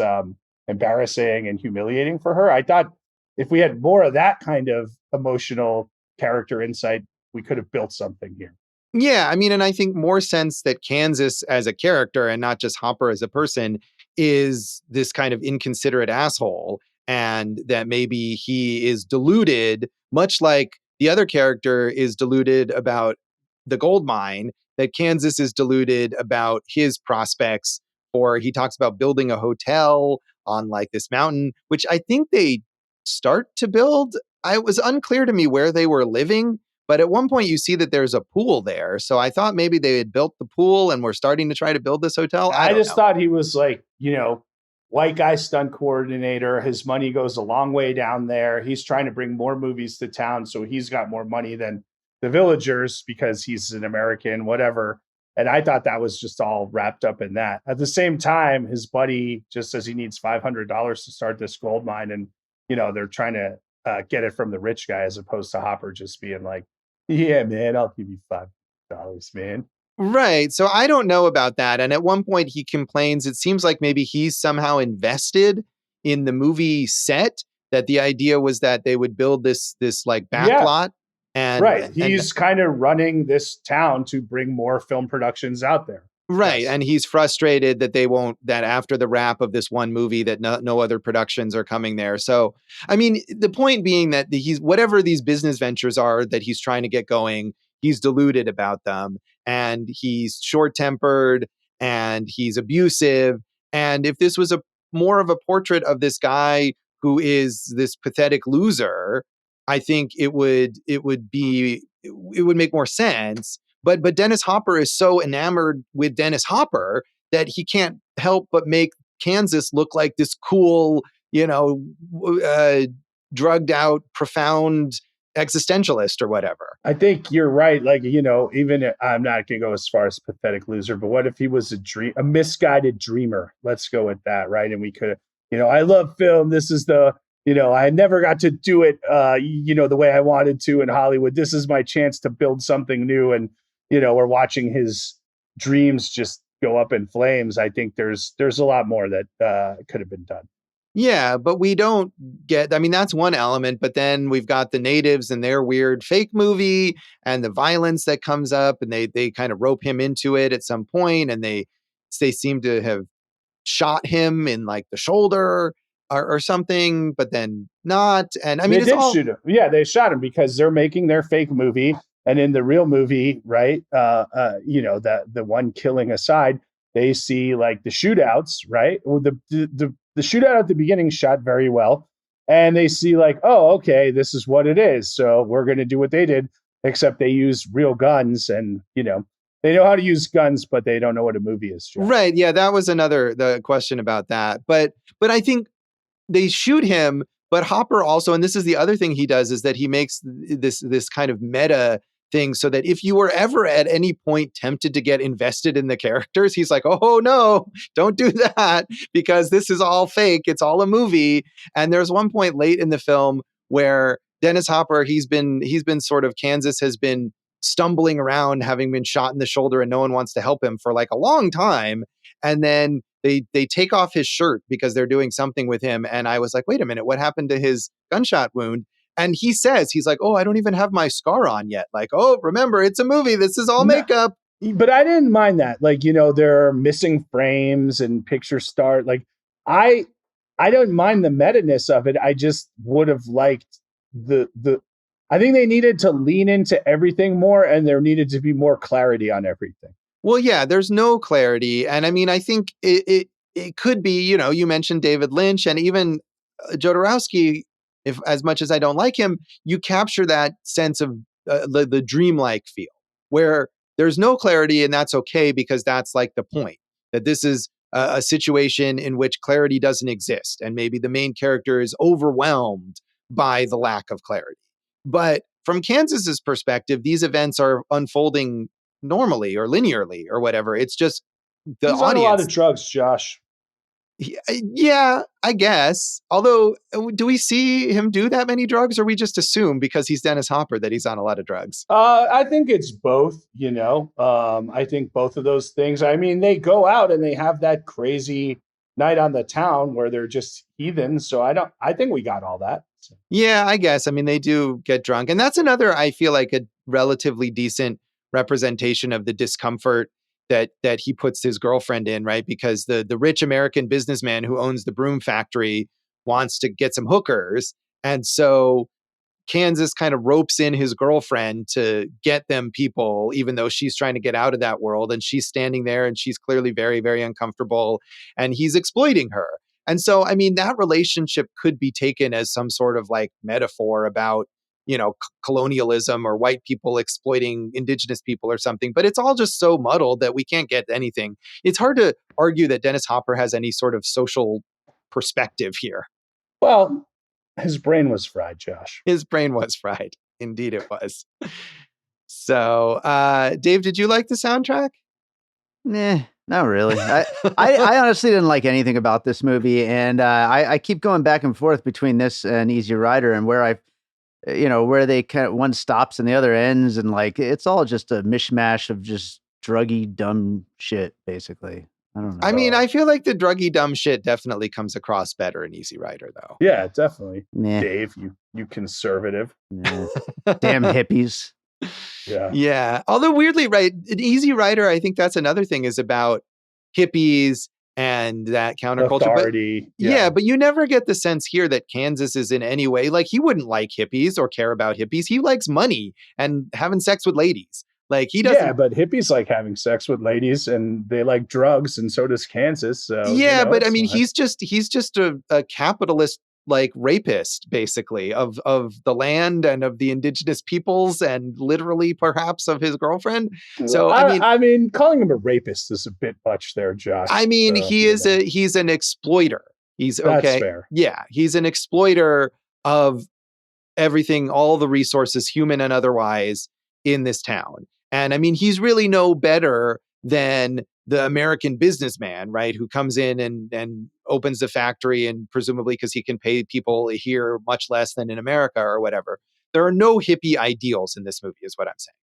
embarrassing and humiliating for her. I thought if we had more of that kind of emotional character insight, we could have built something here. Yeah, I mean, and I think more sense that Kansas as a character and not just Hopper as a person is this kind of inconsiderate asshole, and that maybe he is deluded, much like the other character is deluded about the gold mine, that Kansas is deluded about his prospects, or he talks about building a hotel on like this mountain, which I think they start to build. It was unclear to me where they were living, but at one point you see that there's a pool there. So I thought maybe they had built the pool and were starting to try to build this hotel. I just thought he was like, white guy stunt coordinator. His money goes a long way down there. He's trying to bring more movies to town, so he's got more money than the villagers because he's an American, whatever. And I thought that was just all wrapped up in that. At the same time, his buddy just says he needs $500 to start this gold mine. And, they're trying to get it from the rich guy as opposed to Hopper just being like, yeah, man, I'll give you $5, man. Right. So I don't know about that. And at one point he complains, it seems like maybe he's somehow invested in the movie set, that the idea was that they would build this like backlot. Right. He's kind of running this town to bring more film productions out there. Right. Yes. And he's frustrated that that after the wrap of this one movie that no other productions are coming there. So, I mean, the point being that he's whatever these business ventures are that he's trying to get going, he's deluded about them, and he's short-tempered and he's abusive. And if this was more of a portrait of this guy who is this pathetic loser, I think it would make more sense. But Dennis Hopper is so enamored with Dennis Hopper that he can't help but make Kansas look like this cool, drugged out, profound existentialist or whatever. I think you're right. Like, even I'm not going to go as far as pathetic loser, but what if he was a misguided dreamer? Let's go with that, right? And we could, I love film. This is I never got to do it, the way I wanted to in Hollywood. This is my chance to build something new. And, we're watching his dreams just go up in flames. I think there's a lot more that could have been done. Yeah, but we don't that's one element, but then we've got the natives and their weird fake movie and the violence that comes up, and they kind of rope him into it at some point, and they seem to have shot him in like the shoulder or something, but then not. And I mean, they did shoot him. Yeah, they shot him because they're making their fake movie. And in the real movie, right, the one killing aside, they see like the shootouts, right? Well, the shootout at the beginning shot very well. And they see like, oh, okay, this is what it is. So we're going to do what they did, except they use real guns and, they know how to use guns, but they don't know what a movie is. Josh. Right. Yeah, that was the question about that. But I think they shoot him, but Hopper also, and this is the other thing he does, is that he makes this kind of meta thing so that if you were ever at any point tempted to get invested in the characters, he's like, oh no, don't do that, because this is all fake. It's all a movie. And there's one point late in the film where Dennis Hopper, he's been sort of, Kansas has been stumbling around, having been shot in the shoulder, and no one wants to help him for like a long time. And then they take off his shirt because they're doing something with him. And I was like, wait a minute, what happened to his gunshot wound? And he says, he's like, oh, I don't even have my scar on yet. Like, oh, remember, it's a movie. This is all makeup. But I didn't mind that. Like, there are missing frames and picture start. Like, I don't mind the meta-ness of it. I just would have liked I think they needed to lean into everything more, and there needed to be more clarity on everything. Well, yeah, there's no clarity. And I mean, I think it could be, you mentioned David Lynch and even Jodorowsky. If, as much as I don't like him, you capture that sense of the dreamlike feel where there's no clarity, and that's okay, because that's like the point, that this is a situation in which clarity doesn't exist. And maybe the main character is overwhelmed by the lack of clarity. But from Kansas's perspective, these events are unfolding normally or linearly or whatever. It's just the He's audience. on a lot of drugs, Josh. Yeah, I guess. Although, do we see him do that many drugs, or we just assume because he's Dennis Hopper that he's on a lot of drugs? I think it's both, I think both of those things. I mean, they go out and they have that crazy night on the town where they're just heathens. So I think we got all that. Yeah, I guess. I mean, they do get drunk. And that's another, I feel like, a relatively decent representation of the discomfort that he puts his girlfriend in, right? Because the rich American businessman who owns the broom factory wants to get some hookers. And so Kansas kind of ropes in his girlfriend to get them people, even though she's trying to get out of that world. And she's standing there and she's clearly very, very uncomfortable, and he's exploiting her. And so, I mean, that relationship could be taken as some sort of like metaphor about, colonialism or white people exploiting indigenous people or something. But it's all just so muddled that we can't get anything. It's hard to argue that Dennis Hopper has any sort of social perspective here. Well, his brain was fried, Josh. His brain was fried. Indeed it was. So, Dave, did you like the soundtrack? Nah, not really. I honestly didn't like anything about this movie, and I keep going back and forth between this and Easy Rider, and where where they kind of one stops and the other ends, and like it's all just a mishmash of just druggy dumb shit, basically. I don't know. I mean, I feel like the druggy dumb shit definitely comes across better in Easy Rider, though. Yeah, definitely. Nah. Dave, you conservative. Nah. Damn hippies. Yeah. Although weirdly, right, an Easy Rider, I think that's another thing, is about hippies and that counterculture. Authority. But you never get the sense here that Kansas is in any way like he wouldn't like hippies or care about hippies. He likes money and having sex with ladies. Like he doesn't. Yeah, but hippies like having sex with ladies, and they like drugs, and so does Kansas. So, but I mean, he's just a capitalist, like, rapist, basically, of the land and of the indigenous peoples, and literally perhaps of his girlfriend. So I mean, calling him a rapist is a bit much there, Josh. I mean, he's an exploiter. That's fair. Yeah, he's an exploiter of everything, all the resources, human and otherwise, in this town. And I mean, he's really no better than the American businessman, right, who comes in and opens the factory, and presumably because he can pay people here much less than in America or whatever. There are no hippie ideals in this movie, is what I'm saying.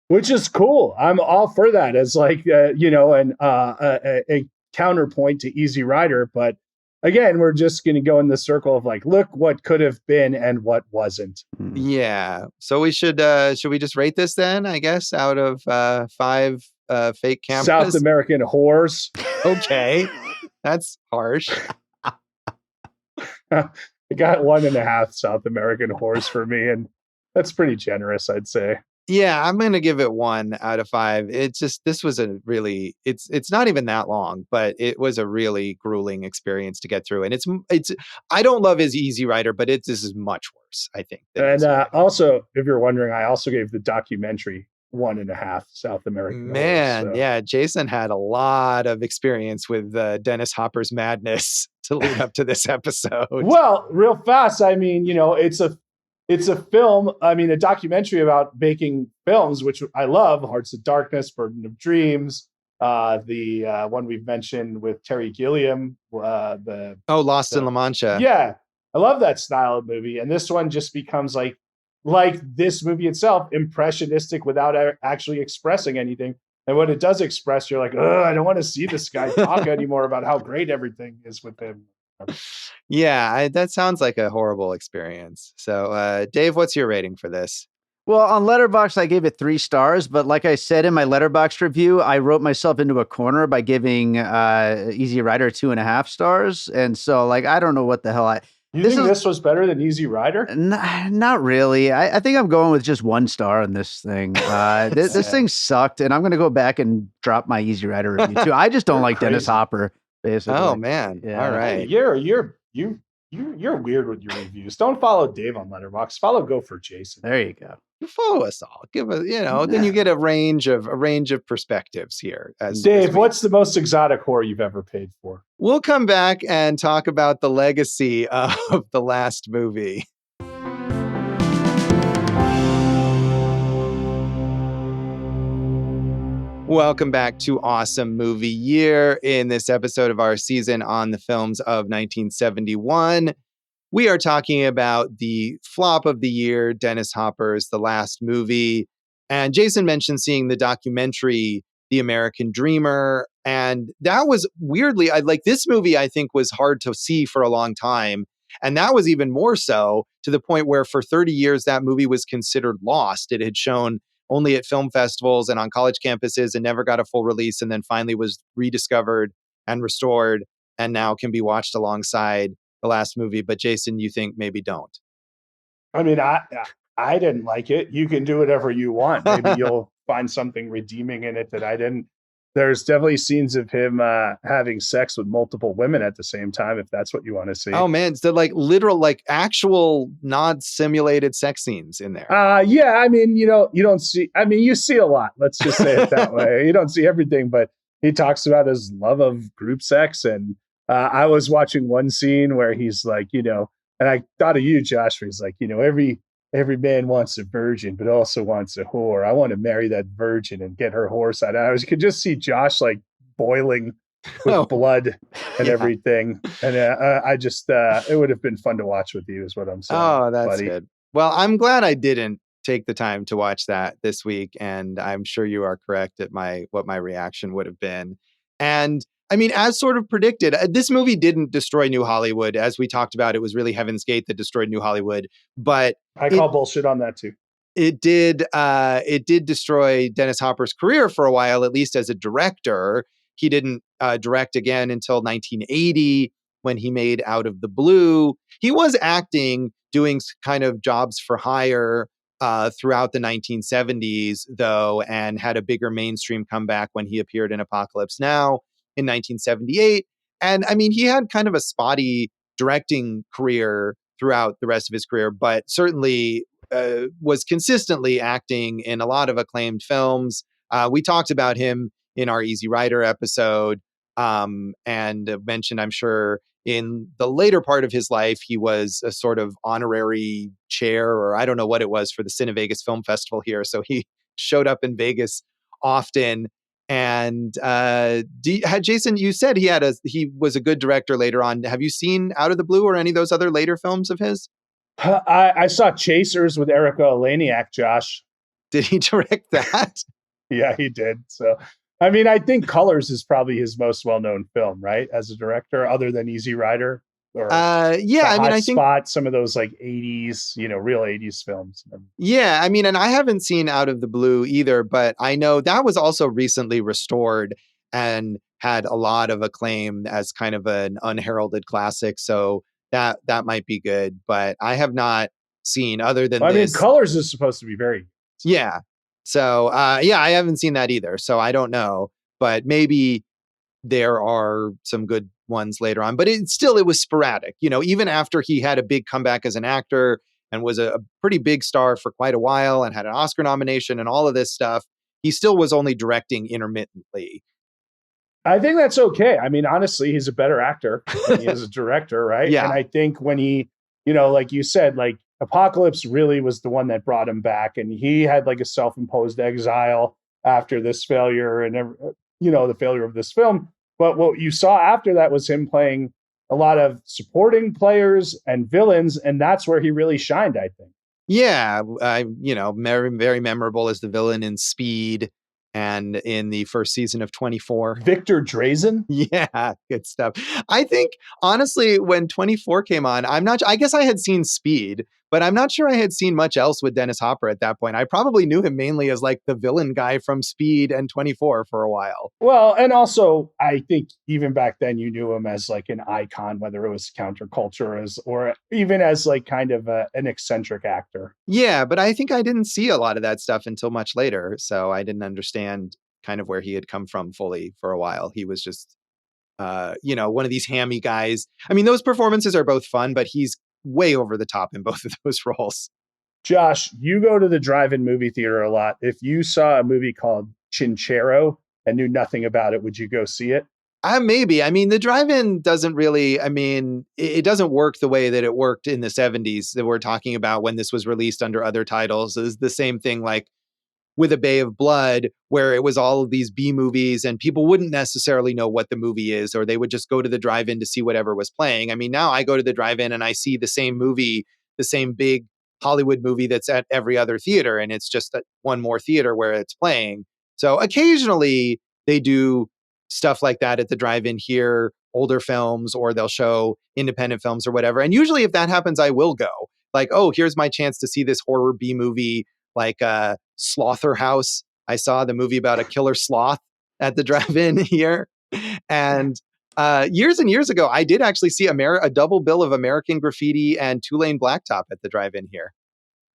Which is cool. I'm all for that as like, a counterpoint to Easy Rider. But again, we're just going to go in the circle of like, look what could have been and what wasn't. Yeah. So we should we just rate this then, I guess, out of 5 fake cameras? South American whores. Okay. That's harsh. I got 1.5 South American whores for me, and that's pretty generous, I'd say. Yeah, I'm going to give it 1 out of 5. It's just, this was a really, it's not even that long, but it was a really grueling experience to get through. And it's, I don't love his Easy Rider, but this is much worse, I think. And also, if you're wondering, I also gave the documentary 1.5 South American. Man, yeah, Jason had a lot of experience with Dennis Hopper's madness to lead up to this episode. Well, real fast, I mean, it's a film, I mean, a documentary about making films, which I love, Hearts of Darkness, Burden of Dreams, the one we've mentioned with Terry Gilliam. Lost in La Mancha. Yeah, I love that style of movie. And this one just becomes like this movie itself, impressionistic without actually expressing anything. And when it does express, you're like, I don't want to see this guy talk anymore about how great everything is with him. Yeah, that sounds like a horrible experience. So, Dave, what's your rating for this? Well, on Letterboxd, I gave it 3 stars. But like I said in my Letterboxd review, I wrote myself into a corner by giving Easy Rider 2.5 stars. And so, like, I don't know what the hell this was better than Easy Rider? Not really. I think I'm going with just 1 star on this thing. This thing sucked, and I'm going to go back and drop my Easy Rider review too. I just don't like crazy. Dennis Hopper. Basically. Oh man! Yeah. All right, you're weird with your reviews. Don't follow Dave on Letterboxd. Follow Go for Jason. There you go. You follow us all. Give us, then you get a range of perspectives here. Dave, what's the most exotic whore you've ever paid for? We'll come back and talk about the legacy of the last movie. Welcome back to Awesome Movie Year. In this episode of our season on the films of 1971, we are talking about the flop of the year, Dennis Hopper's The Last Movie. And Jason mentioned seeing the documentary, The American Dreamer. And that was weirdly, this movie, I think, was hard to see for a long time. And that was even more so to the point where for 30 years, that movie was considered lost. It had shown only at film festivals and on college campuses and never got a full release, and then finally was rediscovered and restored and now can be watched alongside The Last Movie. But Jason, you think maybe don't? I mean, I didn't like it. You can do whatever you want. Maybe you'll find something redeeming in it that I didn't. There's definitely scenes of him having sex with multiple women at the same time, if that's what you want to see. Oh man, so literal, actual not simulated sex scenes in there. Yeah, I mean, you don't see. I mean, you see a lot. Let's just say it that way. You don't see everything, but he talks about his love of group sex. And I was watching one scene where he's like, and I thought of you, Josh, where he's like, every man wants a virgin, but also wants a whore. I want to marry that virgin and get her horse out. And could just see Josh like boiling with blood and everything. And I just, it would have been fun to watch with you is what I'm saying. Oh, that's buddy. good. Well, I'm glad I didn't take the time to watch that this week. And I'm sure you are correct at what my reaction would have been. And I mean, as sort of predicted, this movie didn't destroy New Hollywood. As we talked about, it was really Heaven's Gate that destroyed New Hollywood. But I call bullshit on that too. It did destroy Dennis Hopper's career for a while, at least as a director. He didn't direct again until 1980 when he made Out of the Blue. He was acting, doing kind of jobs for hire throughout the 1970s, though, and had a bigger mainstream comeback when he appeared in Apocalypse Now in 1978. And I mean, he had kind of a spotty directing career throughout the rest of his career, but certainly was consistently acting in a lot of acclaimed films. We talked about him in our Easy Rider episode and mentioned, I'm sure, in the later part of his life, he was a sort of honorary chair, or I don't know what it was, for the Cine Vegas Film Festival here. So he showed up in Vegas often. And Jason, you said he was a good director later on. Have you seen Out of the Blue or any of those other later films of his? I saw Chasers with Erica Eleniak, Josh. Did he direct that? Yeah, he did. So, I mean, I think Colors is probably his most well-known film, right? As a director, other than Easy Rider. Or I mean, I think some of those like 80s, real 80s films. Yeah, I mean, and I haven't seen Out of the Blue either, but I know that was also recently restored and had a lot of acclaim as kind of an unheralded classic. So that might be good, but I have not seen other than this. I mean, Colors is supposed to be very. Yeah. So, I haven't seen that either. So I don't know, but maybe there are some good ones later on, but it was sporadic, even after he had a big comeback as an actor and was a pretty big star for quite a while and had an Oscar nomination and all of this stuff, he still was only directing intermittently. I think that's okay. I mean, honestly, he's a better actor than he is a director, right? Yeah. And I think when he, like you said, like Apocalypse really was the one that brought him back, and he had like a self-imposed exile after this failure and, the failure of this film. But what you saw after that was him playing a lot of supporting players and villains, and that's where he really shined, I think. Yeah, very, very memorable as the villain in Speed and in the first season of 24. Victor Drazen? Yeah, good stuff. I think, honestly, when 24 came on, I guess I had seen Speed, but I'm not sure I had seen much else with Dennis Hopper at that point. I probably knew him mainly as like the villain guy from Speed and 24 for a while. Well, and also I think even back then you knew him as like an icon, whether it was counterculture or even as like kind of an eccentric actor. Yeah, but I think I didn't see a lot of that stuff until much later. So I didn't understand kind of where he had come from fully for a while. He was just, one of these hammy guys. I mean, those performances are both fun, but he's way over the top in both of those roles. Josh, you go to the drive-in movie theater a lot. If you saw a movie called Chinchero and knew nothing about it, would you go see it? Maybe. I mean, the drive-in doesn't really, it doesn't work the way that it worked in the 70s that we're talking about when this was released under other titles. It's the same thing like with A Bay of Blood, where it was all of these B movies and people wouldn't necessarily know what the movie is, or they would just go to the drive-in to see whatever was playing. I mean, now I go to the drive-in and I see the same movie, the same big Hollywood movie that's at every other theater, and it's just one more theater where it's playing. So occasionally they do stuff like that at the drive-in here, older films, or they'll show independent films or whatever. And usually if that happens, I will go. Like, oh, here's my chance to see this horror B movie like Slaughterhouse. I saw the movie about a killer sloth at the drive-in here. And years and years ago, I did actually see a double bill of American Graffiti and Two-Lane Blacktop at the drive-in here.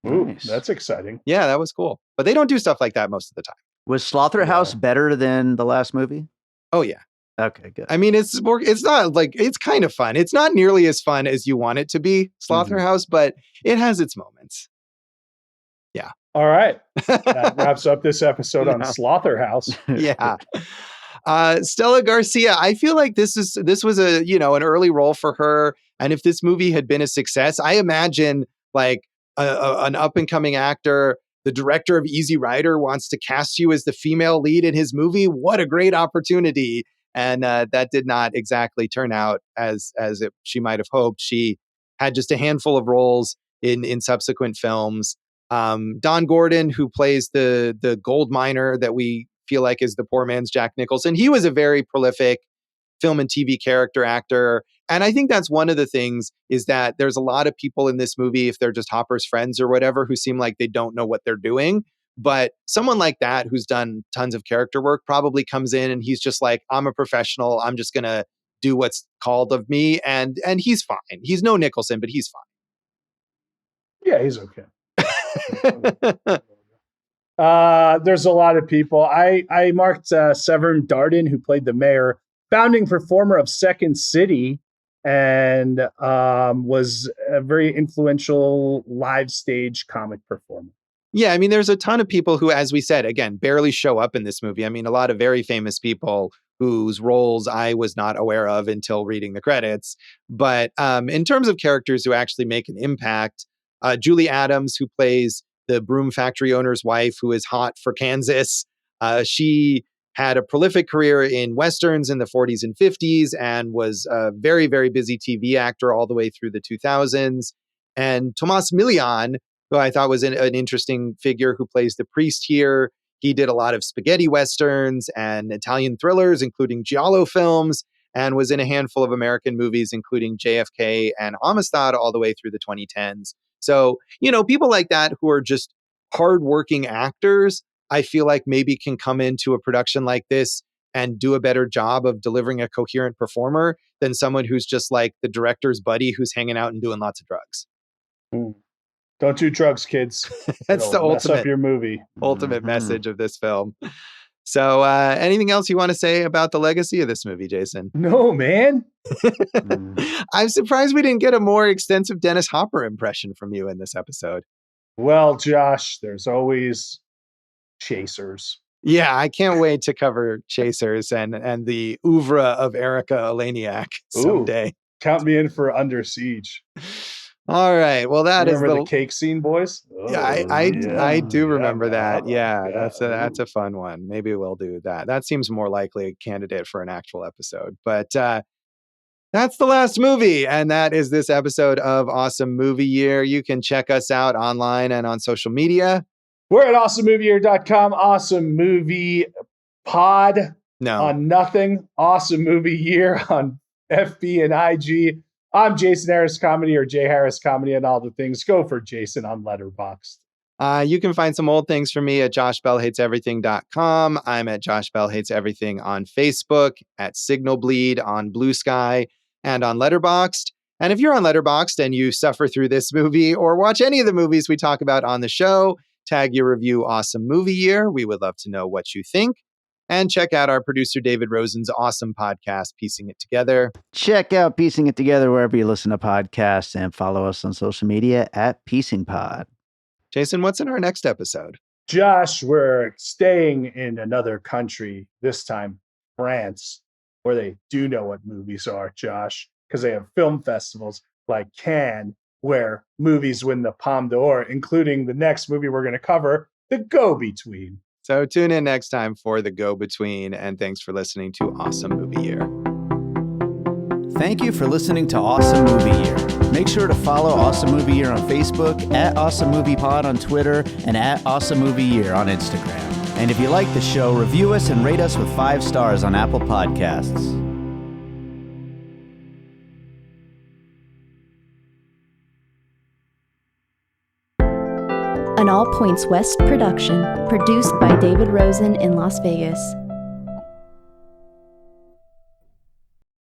Ooh, nice. That's exciting. Yeah, that was cool. But they don't do stuff like that most of the time. Was Slaughterhouse better than the last movie? Oh, yeah. Okay, good. I mean, it's not like, it's kind of fun. It's not nearly as fun as you want it to be, Slaughterhouse, but it has its moments. Yeah. All right. That wraps up this episode on Slaughterhouse. Yeah. Stella Garcia, I feel like this was an early role for her. And if this movie had been a success, I imagine like an up-and-coming actor. The director of Easy Rider wants to cast you as the female lead in his movie. What a great opportunity. And that did not exactly turn out as she might have hoped. She had just a handful of roles in subsequent films. Don Gordon, who plays the gold miner that we feel like is the poor man's Jack Nicholson, he was a very prolific film and TV character actor. And I think that's one of the things, is that there's a lot of people in this movie, if they're just Hopper's friends or whatever, who seem like they don't know what they're doing. But someone like that, who's done tons of character work, probably comes in and he's just like, I'm a professional. I'm just going to do what's called of me. And he's fine. He's no Nicholson, but he's fine. Yeah, he's okay. There's a lot of people. I marked Severn Darden, who played the mayor, founding performer of Second City, and was a very influential live stage comic performer. Yeah, I mean, there's a ton of people who, as we said, again, barely show up in this movie. I mean, a lot of very famous people whose roles I was not aware of until reading the credits. But in terms of characters who actually make an impact, Julie Adams, who plays the broom factory owner's wife, who is hot for Kansas. She had a prolific career in Westerns in the 40s and 50s and was a very, very busy TV actor all the way through the 2000s. And Tomas Milian, who I thought was an interesting figure, who plays the priest here. He did a lot of spaghetti Westerns and Italian thrillers, including giallo films, and was in a handful of American movies, including JFK and Amistad all the way through the 2010s. So, people like that who are just hardworking actors, I feel like maybe can come into a production like this and do a better job of delivering a coherent performer than someone who's just like the director's buddy who's hanging out and doing lots of drugs. Don't do drugs, kids. That's the mess up your movie. Ultimate message of this film. So anything else you want to say about the legacy of this movie, Jason? No, man. I'm surprised we didn't get a more extensive Dennis Hopper impression from you in this episode. Well, Josh, there's always Chasers. Yeah, I can't wait to cover Chasers and the oeuvre of Erica Eleniak someday. Count me in for Under Siege. All right. Well, remember the cake scene, boys? Yeah, I do remember that. Yeah, that's a fun one. Maybe we'll do that. That seems more likely a candidate for an actual episode. But that's the last movie, and that is this episode of Awesome Movie Year. You can check us out online and on social media. We're at awesomemovieyear.com. Awesome Movie Pod on nothing. Awesome Movie Year on FB and IG. I'm Jason Harris Comedy, or Jay Harris Comedy, and all the things. Go for Jason on Letterboxd. You can find some old things from me at joshbellhateseverything.com. I'm at Josh Bell Hates Everything on Facebook, at Signal Bleed on Blue Sky, and on Letterboxd. And if you're on Letterboxd and you suffer through this movie or watch any of the movies we talk about on the show, tag your review Awesome Movie Year. We would love to know what you think. And check out our producer David Rosen's awesome podcast, Piecing It Together. Check out Piecing It Together wherever you listen to podcasts, and follow us on social media at Piecing Pod. Jason, what's in our next episode? Josh, we're staying in another country, this time France, where they do know what movies are, Josh, because they have film festivals like Cannes, where movies win the Palme d'Or, including the next movie we're going to cover, The Go-Between. So tune in next time for The Go-Between, and thanks for listening to Awesome Movie Year. Thank you for listening to Awesome Movie Year. Make sure to follow Awesome Movie Year on Facebook, at Awesome Movie Pod on Twitter, and at Awesome Movie Year on Instagram. And if you like the show, review us and rate us with 5 stars on Apple Podcasts. An All Points West production, produced by David Rosen in Las Vegas.